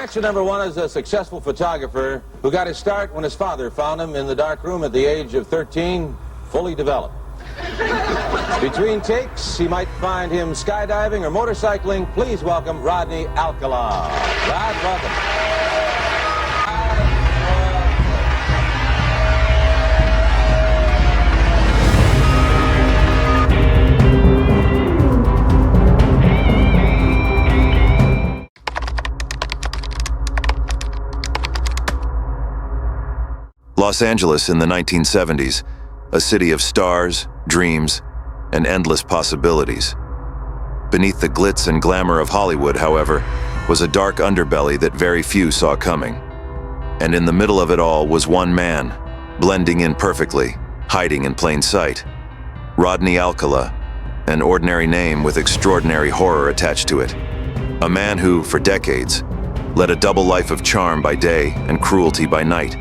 Action number one is a successful photographer who got his start when his father found him in the dark room at the age of 13, fully developed. Between takes, he might find him skydiving or motorcycling. Please welcome Rodney Alcala. Rod, welcome. Los Angeles in the 1970s, a city of stars, dreams, and endless possibilities. Beneath the glitz and glamour of Hollywood, however, was a dark underbelly that very few saw coming. And in the middle of it all was one man, blending in perfectly, hiding in plain sight. Rodney Alcala, an ordinary name with extraordinary horror attached to it. A man who, for decades, led a double life of charm by day and cruelty by night.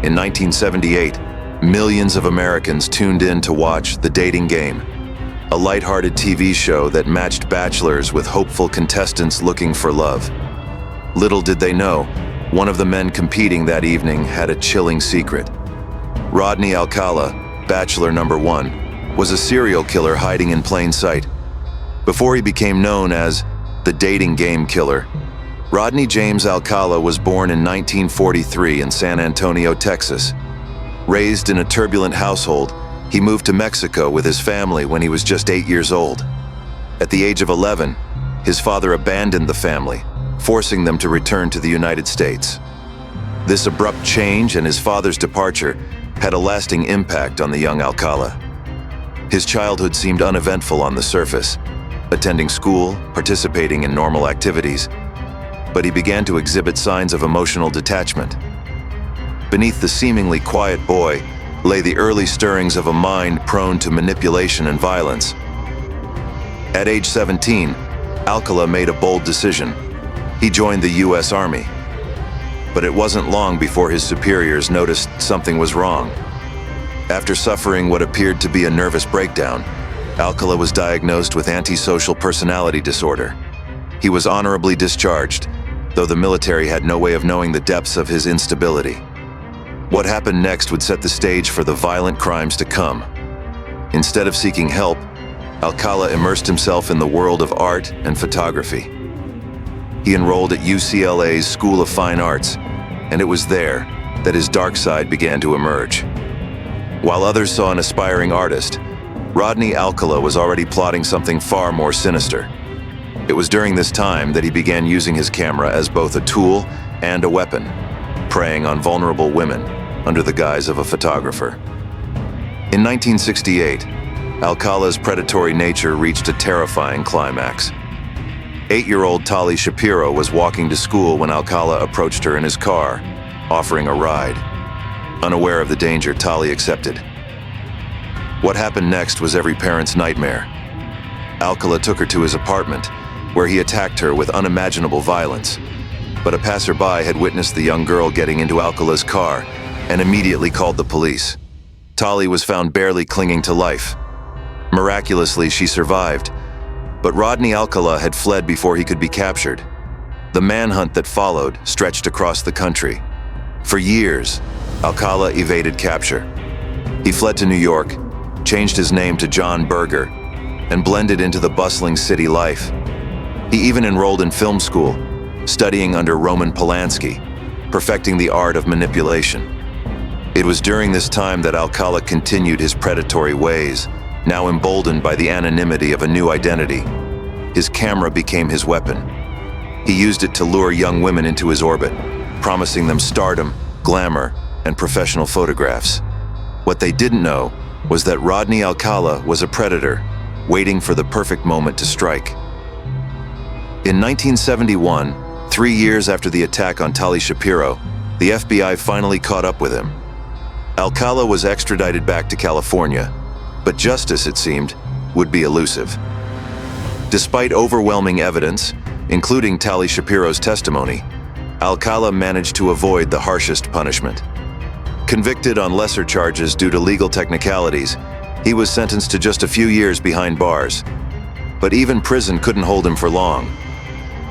In 1978, millions of Americans tuned in to watch The Dating Game, a lighthearted TV show that matched bachelors with hopeful contestants looking for love. Little did they know, one of the men competing that evening had a chilling secret. Rodney Alcala, bachelor number one, was a serial killer hiding in plain sight. Before he became known as the Dating Game Killer, Rodney James Alcala was born in 1943 in San Antonio, Texas. Raised in a turbulent household, he moved to Mexico with his family when he was just 8 years old. At the age of 11, his father abandoned the family, forcing them to return to the United States. This abrupt change and his father's departure had a lasting impact on the young Alcala. His childhood seemed uneventful on the surface, attending school, participating in normal activities, but he began to exhibit signs of emotional detachment. Beneath the seemingly quiet boy lay the early stirrings of a mind prone to manipulation and violence. At age 17, Alcala made a bold decision. He joined the U.S. Army. But it wasn't long before his superiors noticed something was wrong. After suffering what appeared to be a nervous breakdown, Alcala was diagnosed with antisocial personality disorder. He was honorably discharged, though the military had no way of knowing the depths of his instability. What happened next would set the stage for the violent crimes to come. Instead of seeking help, Alcala immersed himself in the world of art and photography. He enrolled at UCLA's School of Fine Arts, and it was there that his dark side began to emerge. While others saw an aspiring artist, Rodney Alcala was already plotting something far more sinister. It was during this time that he began using his camera as both a tool and a weapon, preying on vulnerable women under the guise of a photographer. In 1968, Alcala's predatory nature reached a terrifying climax. 8-year-old Tali Shapiro was walking to school when Alcala approached her in his car, offering a ride. Unaware of the danger, Tali accepted. What happened next was every parent's nightmare. Alcala took her to his apartment, where he attacked her with unimaginable violence. But a passerby had witnessed the young girl getting into Alcala's car and immediately called the police. Tali was found barely clinging to life. Miraculously, she survived, but Rodney Alcala had fled before he could be captured. The manhunt that followed stretched across the country. For years, Alcala evaded capture. He fled to New York, changed his name to John Berger, and blended into the bustling city life. He even enrolled in film school, studying under Roman Polanski, perfecting the art of manipulation. It was during this time that Alcala continued his predatory ways, now emboldened by the anonymity of a new identity. His camera became his weapon. He used it to lure young women into his orbit, promising them stardom, glamour, and professional photographs. What they didn't know was that Rodney Alcala was a predator, waiting for the perfect moment to strike. In 1971, 3 years after the attack on Tali Shapiro, the FBI finally caught up with him. Alcala was extradited back to California, but justice, it seemed, would be elusive. Despite overwhelming evidence, including Tali Shapiro's testimony, Alcala managed to avoid the harshest punishment. Convicted on lesser charges due to legal technicalities, he was sentenced to just a few years behind bars. But even prison couldn't hold him for long.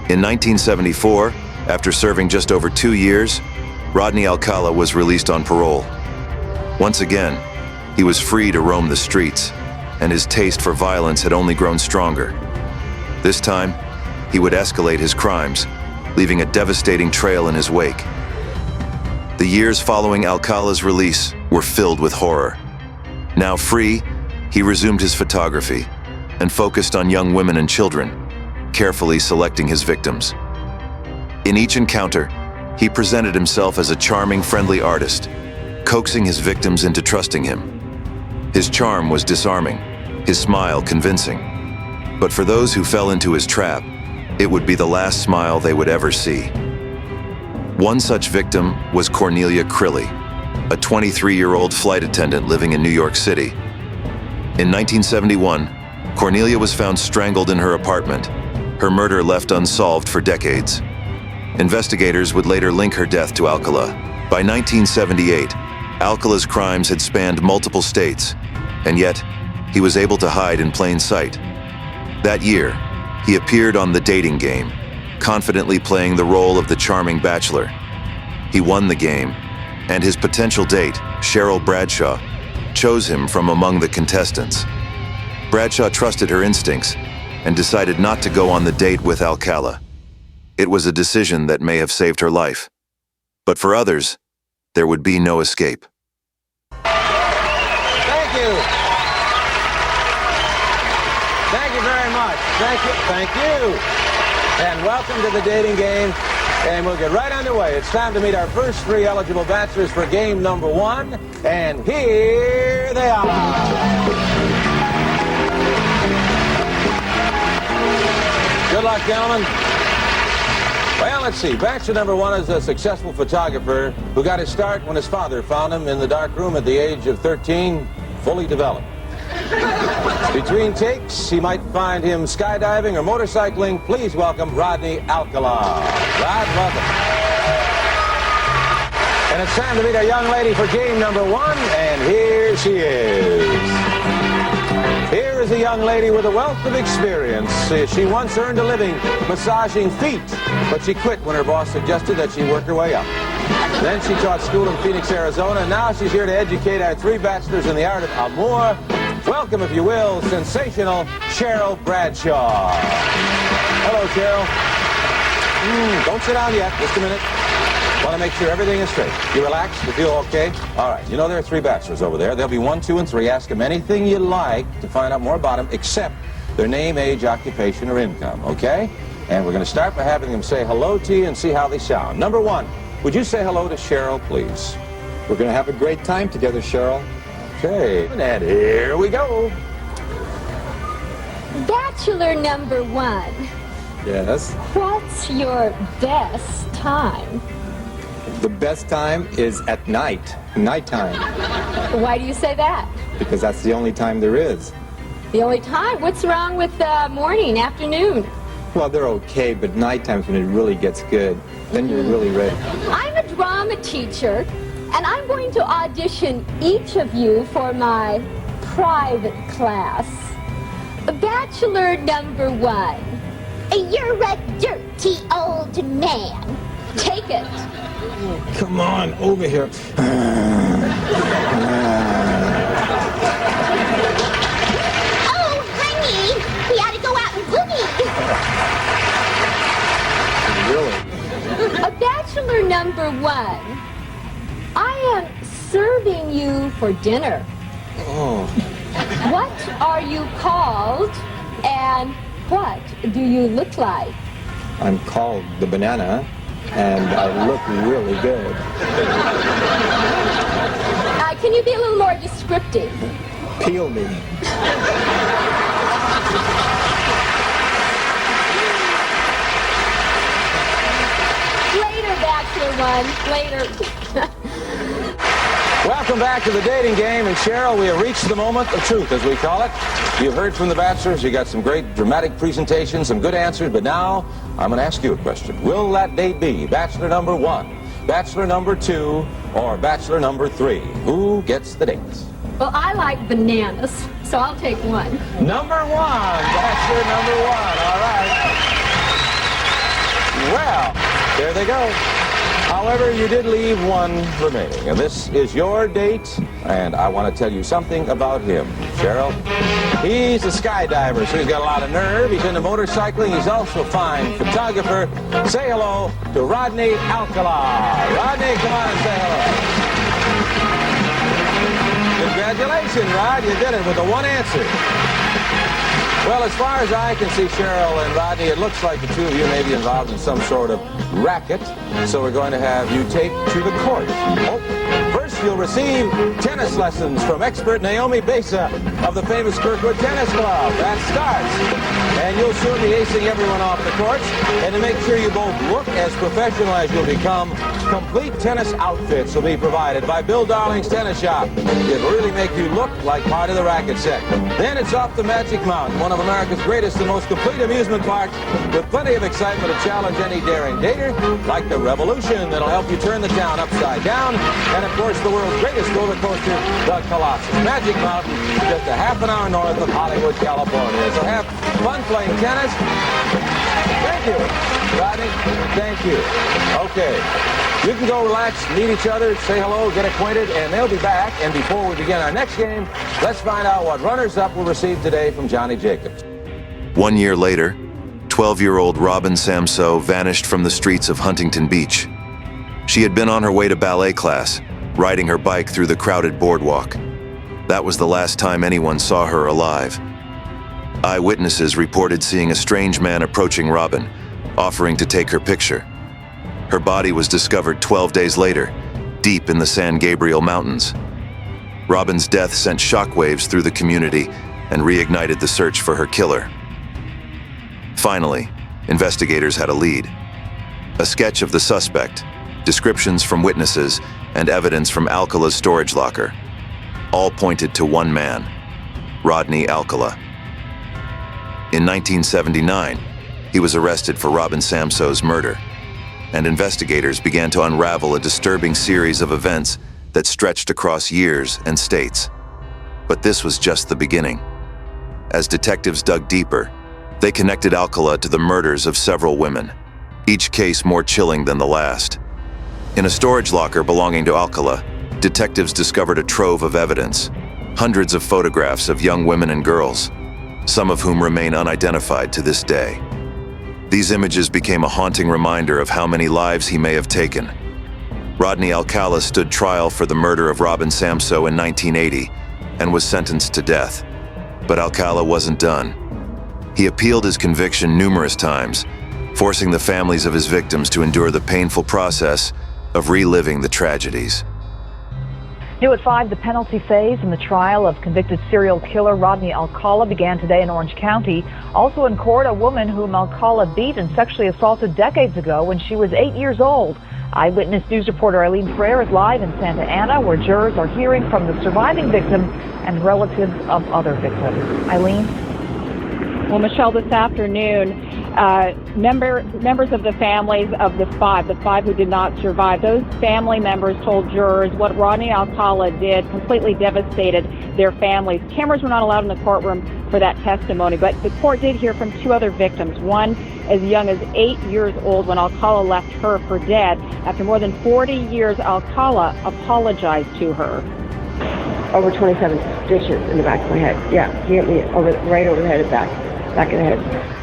In 1974, After serving just over 2 years, Rodney Alcala was released on parole. Once again, he was free to roam the streets, and his taste for violence had only grown stronger. This time, he would escalate his crimes, leaving a devastating trail in his wake. The years following Alcala's release were filled with horror. Now free, he resumed his photography and focused on young women and children, carefully selecting his victims. In each encounter, he presented himself as a charming, friendly artist, coaxing his victims into trusting him. His charm was disarming, his smile convincing. But for those who fell into his trap, it would be the last smile they would ever see. One such victim was Cornelia Crilly, a 23-year-old flight attendant living in New York City. In 1971, Cornelia was found strangled in her apartment, her murder left unsolved for decades. Investigators would later link her death to Alcala. By 1978, Alcala's crimes had spanned multiple states, and yet he was able to hide in plain sight. That year, he appeared on The Dating Game, confidently playing the role of the charming bachelor. He won the game, and his potential date, Cheryl Bradshaw, chose him from among the contestants. Bradshaw trusted her instincts and decided not to go on the date with Alcala. It was a decision that may have saved her life. But for others, there would be no escape. Thank you. Thank you very much. Thank you. Thank you. And welcome to The Dating Game. And we'll get right underway. It's time to meet our first 3 eligible bachelors for game number 1. And here they are. Good luck, gentlemen. Well, let's see. Bachelor number 1 is a successful photographer who got his start when his father found him in the dark room at the age of 13, fully developed. Between takes, he might find him skydiving or motorcycling. Please welcome Rodney Alcala. Rod, welcome. And it's time to meet our young lady for game number 1, and here she is. Here is a young lady with a wealth of experience. She once earned a living massaging feet, but she quit when her boss suggested that she work her way up. Then she taught school in Phoenix, Arizona, and now she's here to educate our 3 bachelors in the art of amour. Welcome, if you will, sensational Cheryl Bradshaw. Hello, Cheryl. Don't sit down yet. Just a minute. Want to make sure everything is straight. You relaxed? You feel okay? All right. You know there are 3 bachelors over there. There'll be 1, 2, and 3. Ask them anything you like to find out more about them, except their name, age, occupation, or income, okay? And we're going to start by having them say hello to you and see how they sound. Number 1, would you say hello to Cheryl, please? We're going to have a great time together, Cheryl. Okay. And here we go. Bachelor number 1. Yes. What's your best time? The best time is at night, nighttime, Why do you say that? because that's the only time there is. The only time? What's wrong with morning, afternoon? Well, they're okay, but nighttime's when it really gets good. Then you're really ready. I'm a drama teacher, and I'm going to audition each of you for my private class. Bachelor number 1. You're a dirty old man. Take it. Come on, over here. Oh, honey, we ought to go out and boogie. Really? Bachelor number 1. I am serving you for dinner. Oh, What are you called, and what do you look like? I'm called the banana, and I look really good. Can you be a little more descriptive? Peel me. Later, Bachelor 1, later. Welcome back to The Dating Game, and Cheryl, we have reached the moment of truth, as we call it. You've heard from the bachelors. You got some great dramatic presentations, some good answers, but now I'm going to ask you a question. Will that date be bachelor number 1, bachelor number 2, or bachelor number 3? Who gets the dates? Well, I like bananas, so I'll take 1. Number 1, bachelor number 1, all right. Well, There they go. However, you did leave one remaining, and this is your date, and I want to tell you something about him. Cheryl, he's a skydiver, so he's got a lot of nerve. He's into motorcycling. He's also a fine photographer. Say hello to Rodney Alcala. Rodney, come on and say hello. Congratulations, Rod. You did it with the one answer. Well, as far as I can see, Cheryl and Rodney, it looks like the two of you may be involved in some sort of racket. So we're going to have you taped to the court. Oh, first, you'll receive tennis lessons from expert Naomi Besa of the famous Kirkwood Tennis Club. That starts. And you'll soon be acing everyone off the courts. And to make sure you both look as professional as you'll become, complete tennis outfits will be provided by Bill Darling's Tennis Shop. It'll really make you look like part of the racket set. Then it's off the Magic Mountain, one of America's greatest and most complete amusement parks, with plenty of excitement to challenge any daring dater, like the Revolution that'll help you turn the town upside down, and of course the world's greatest roller coaster, the Colossus. Magic Mountain, just a half an hour north of Hollywood, California. So have fun playing tennis. Thank you, Rodney. Thank you. Okay. You can go relax, meet each other, say hello, get acquainted, and they'll be back. And before we begin our next game, let's find out what runners-up will receive today from Johnny Jacobs. 1 year later, 12-year-old Robin Samsoe vanished from the streets of Huntington Beach. She had been on her way to ballet class, riding her bike through the crowded boardwalk. That was the last time anyone saw her alive. Eyewitnesses reported seeing a strange man approaching Robin, offering to take her picture. Her body was discovered 12 days later, deep in the San Gabriel Mountains. Robin's death sent shockwaves through the community and reignited the search for her killer. Finally, investigators had a lead. A sketch of the suspect, descriptions from witnesses, and evidence from Alcala's storage locker. All pointed to one man, Rodney Alcala. In 1979, he was arrested for Robin Samsoe's murder, and investigators began to unravel a disturbing series of events that stretched across years and states. But this was just the beginning. As detectives dug deeper, they connected Alcala to the murders of several women, each case more chilling than the last. In a storage locker belonging to Alcala, detectives discovered a trove of evidence, hundreds of photographs of young women and girls, some of whom remain unidentified to this day. These images became a haunting reminder of how many lives he may have taken. Rodney Alcala stood trial for the murder of Robin Samsoe in 1980 and was sentenced to death. But Alcala wasn't done. He appealed his conviction numerous times, forcing the families of his victims to endure the painful process of reliving the tragedies. New at 5, the penalty phase in the trial of convicted serial killer Rodney Alcala began today in Orange County. Also in court, a woman whom Alcala beat and sexually assaulted decades ago when she was 8 years old. Eyewitness News reporter Eileen Frere is live in Santa Ana, where jurors are hearing from the surviving victim and relatives of other victims. Eileen? Well, Michelle, this afternoon, members of the families of the five who did not survive, those family members told jurors what Rodney Alcala did completely devastated their families. Cameras were not allowed in the courtroom for that testimony, but the court did hear from two other victims, one as young as 8 years old when Alcala left her for dead. After more than 40 years, Alcala apologized to her. Over 27 stitches in the back of my head. Yeah, he hit me right over the head and back of the head.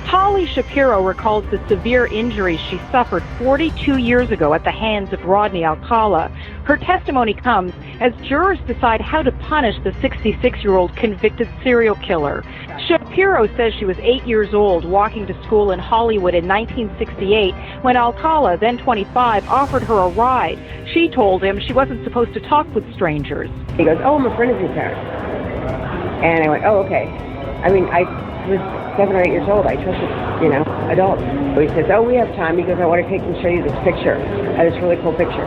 Holly Shapiro recalls the severe injuries she suffered 42 years ago at the hands of Rodney Alcala. Her testimony comes as jurors decide how to punish the 66-year-old convicted serial killer. Shapiro says she was 8 years old, walking to school in Hollywood in 1968 when Alcala, then 25, offered her a ride. She told him she wasn't supposed to talk with strangers. He goes, "Oh, I'm a friend of your parents." And I went, "Oh, okay." I mean, I was 7 or 8 years old. I trusted, adults. So he says, "Oh, we have time." He goes, "I want to take and show you this picture, this really cool picture."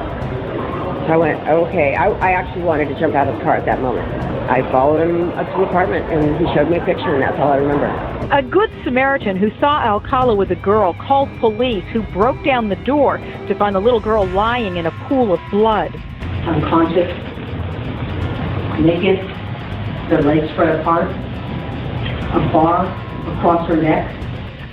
So I went, "Okay." I actually wanted to jump out of the car at that moment. I followed him up to the apartment, and he showed me a picture, and that's all I remember. A good Samaritan who saw Alcala with a girl called police, who broke down the door to find the little girl lying in a pool of blood. Unconscious, naked, their legs spread apart, a bar across her neck.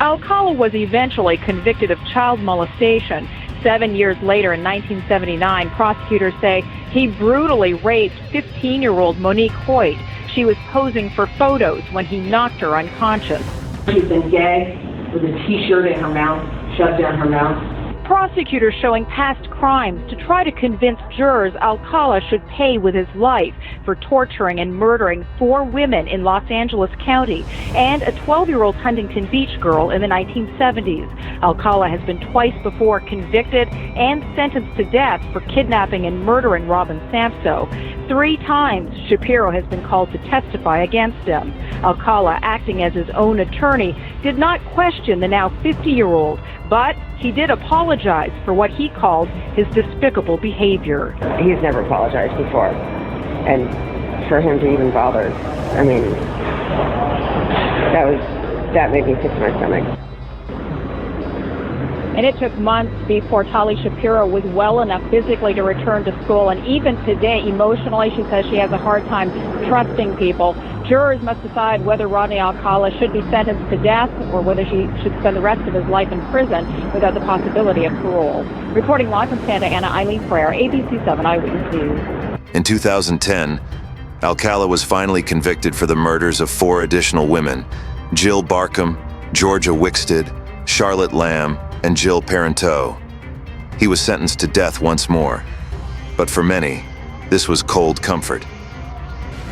Alcala was eventually convicted of child molestation. 7 years later, in 1979, prosecutors say he brutally raped 15-year-old Monique Hoyt. She was posing for photos when he knocked her unconscious. She's been gagged with a T-shirt in her mouth, shoved down her mouth. Prosecutors showing past crimes to try to convince jurors Alcala should pay with his life for torturing and murdering 4 women in Los Angeles County and a 12-year-old Huntington Beach girl in the 1970s. Alcala has been twice before convicted and sentenced to death for kidnapping and murdering Robin Sampso. 3 times Shapiro has been called to testify against him. Alcala, acting as his own attorney, did not question the now 50-year-old, but he did apologize for what he called his despicable behavior. He's never apologized before. And for him to even bother, I mean, that made me sick to my stomach. And it took months before Tali Shapiro was well enough physically to return to school. And even today, emotionally, she says she has a hard time trusting people. Jurors must decide whether Rodney Alcala should be sentenced to death or whether she should spend the rest of his life in prison without the possibility of parole. Reporting live from Santa Ana, Eileen Frere, ABC 7 Eyewitness News. In 2010, Alcala was finally convicted for the murders of 4 additional women: Jill Barkham, Georgia Wickstead, Charlotte Lamb, and Jill Parenteau. He was sentenced to death once more, but for many, this was cold comfort.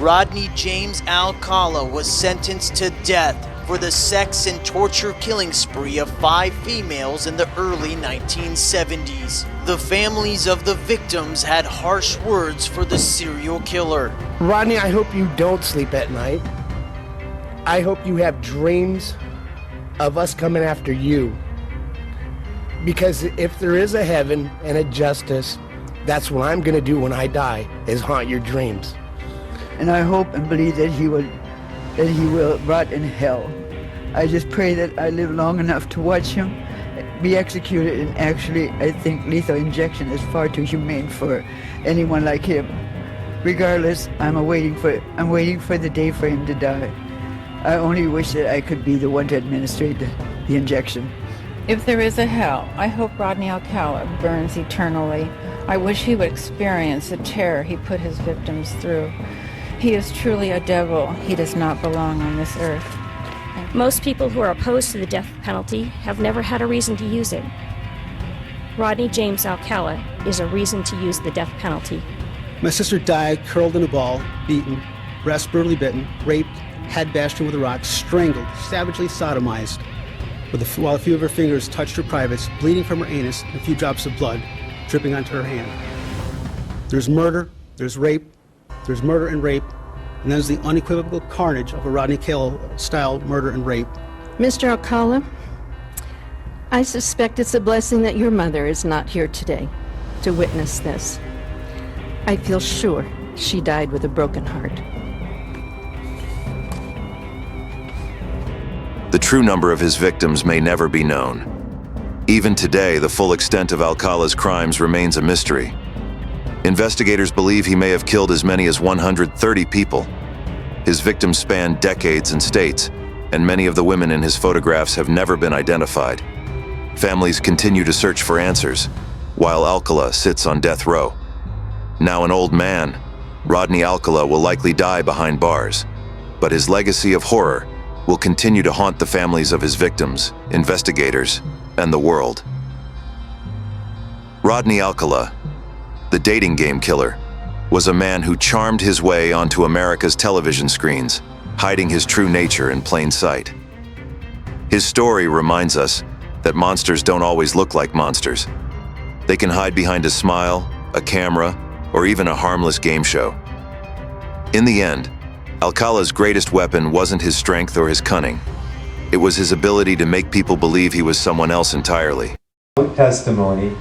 Rodney James Alcala was sentenced to death for the sex and torture killing spree of 5 females in the early 1970s. The families of the victims had harsh words for the serial killer. Rodney, I hope you don't sleep at night. I hope you have dreams of us coming after you. Because if there is a heaven and a justice, that's what I'm going to do when I die, is haunt your dreams. And I hope and believe that he will rot in hell. I just pray that I live long enough to watch him be executed. And actually, I think lethal injection is far too humane for anyone like him. Regardless, I'm waiting for the day for him to die. I only wish that I could be the one to administer the injection. If there is a hell, I hope Rodney Alcala burns eternally. I wish he would experience the terror he put his victims through. He is truly a devil. He does not belong on this earth. Most people who are opposed to the death penalty have never had a reason to use it. Rodney James Alcala is a reason to use the death penalty. My sister died curled in a ball, beaten, breast brutally bitten, raped, head bashed in with a rock, strangled, savagely sodomized, while a few of her fingers touched her privates, bleeding from her anus, and a few drops of blood dripping onto her hand. There's murder, there's rape, there's murder and rape, and there's the unequivocal carnage of a Rodney Alcala-style murder and rape. Mr. Alcala, I suspect it's a blessing that your mother is not here today to witness this. I feel sure she died with a broken heart. The true number of his victims may never be known. Even today, the full extent of Alcala's crimes remains a mystery. Investigators believe he may have killed as many as 130 people. His victims span decades and states, and many of the women in his photographs have never been identified. Families continue to search for answers, while Alcala sits on death row. Now an old man, Rodney Alcala will likely die behind bars, but his legacy of horror will continue to haunt the families of his victims, investigators, and the world. Rodney Alcala, the dating game killer, was a man who charmed his way onto America's television screens, hiding his true nature in plain sight. His story reminds us that monsters don't always look like monsters. They can hide behind a smile, a camera, or even a harmless game show. In the end, Alcala's greatest weapon wasn't his strength or his cunning. It was his ability to make people believe he was someone else entirely. No testimony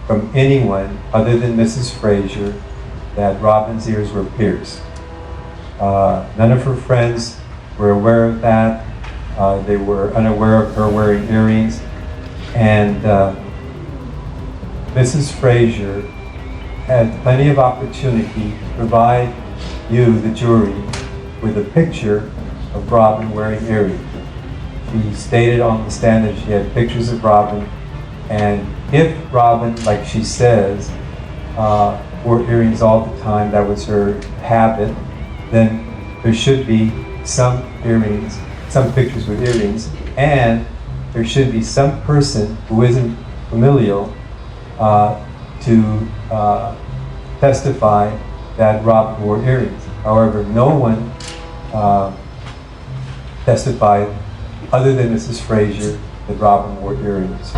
from anyone other than Mrs. Frazier that Robin's ears were pierced. None of her friends were aware of that. They were unaware of her wearing earrings. And Mrs. Frazier had plenty of opportunity to provide you, the jury, with a picture of Robin wearing earrings. She stated on the stand that she had pictures of Robin, and if Robin, like she says, wore earrings all the time, that was her habit, then there should be some earrings, some pictures with earrings, and there should be some person who isn't familial to testify that Robin wore earrings. However, no one testified other than Mrs. Frazier that Robin wore earrings.